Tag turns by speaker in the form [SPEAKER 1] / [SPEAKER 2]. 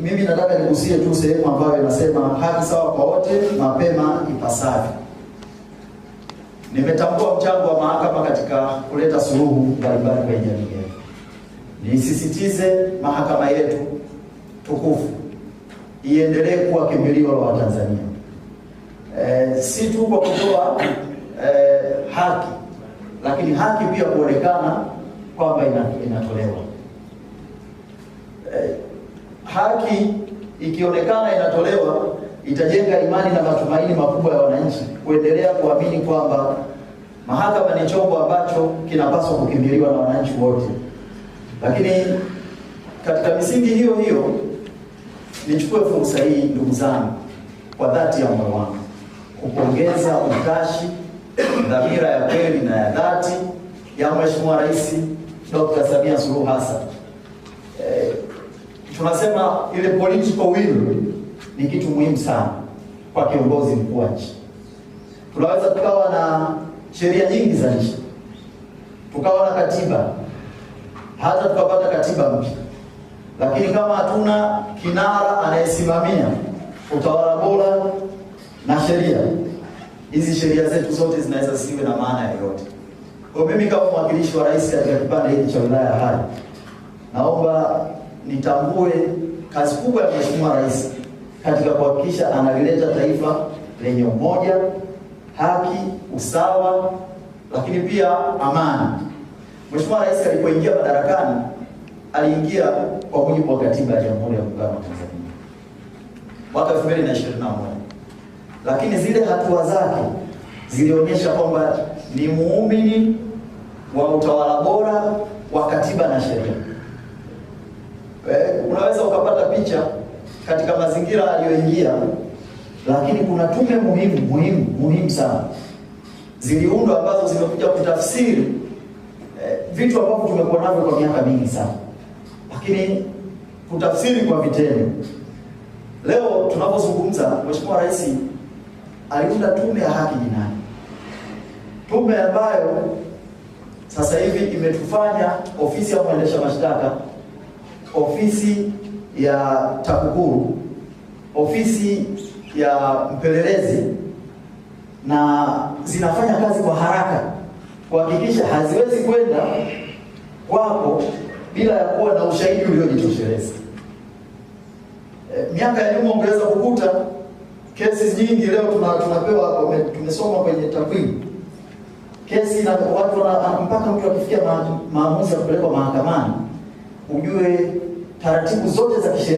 [SPEAKER 1] Mimi nataka nigusie tu sehemu ambayo inasema haki sawa kwa wote mapema ipasavyo. Nimetambua mchango wa mahakama katika kuleta suluhu mbalimbali kwenye jamii yetu. Nisisitize mahakama yetu tukufu iendelee kuwa kimbilio la Watanzania. Si tu kwa kutoa haki, lakini haki pia kuonekana kwamba inatolewa. Haki ikionekana inatolewa, itajenga imani na matumaini makubwa ya wananchi kuendelea kuamini kwamba mahakama ni chombo ambacho kinapaswa kukimbiliwa na wananchi wote. Lakini katika misingi hiyo hiyo, nichukue fursa hii ndugu zangu, kwa dhati ya moyo wangu kupongeza utashi, dhamira ya kweli na ya dhati ya Mheshimiwa Rais Dr. Samia Suluhu Hassan. Tunasema ile political will ni kitu muhimu sana kwa kiongozi mkuu wa nchi. Tunaweza tukawa na sheria nyingi za nchi, tukawa na katiba, hata tukapata katiba mpya, lakini kama hatuna kinara anayesimamia utawala bora na sheria, hizi sheria zetu zote zinaweza zisiwe na maana yoyote. Kwa mimi kama mwakilishi wa rais katika kipande hiki cha wilaya ya Hai, naomba nitambue kazi kubwa ya Mheshimiwa Rais katika kuhakikisha analileta taifa lenye umoja, haki, usawa, lakini pia amani. Mheshimiwa Rais alipoingia madarakani, aliingia kwa mujibu wa katiba ya Jamhuri ya Muungano wa Tanzania mwaka 2021. Lakini zile hatua zake zilionyesha kwamba ni muumini wa utawala bora wa katiba na sheria. Unaweza ukapata picha katika mazingira aliyoingia, lakini kuna tume muhimu sana ziliundwa ambazo zimekuja kutafsiri vitu ambavyo tumekuwa navyo kwa miaka mingi sana, lakini kutafsiri kwa vitendo. Leo tunapozungumza, Mheshimiwa Rais aliunda tume ya haki jinai, tume ambayo sasa hivi imetufanya ofisi ya mwendesha mashtaka, ofisi ya TAKUKURU, ofisi ya mpelelezi, na zinafanya kazi kwa haraka kuhakikisha haziwezi kwenda kwako bila ya kuwa na ushahidi uliojitosheleza. Miaka ya nyuma ungeweza kukuta kesi nyingi, leo tunapewa, tumesoma kwenye takwimu, kesi na watu mpaka mtu akifikia maamuzi ya kupelekwa mahakamani, ujue taratibu zote za kisheria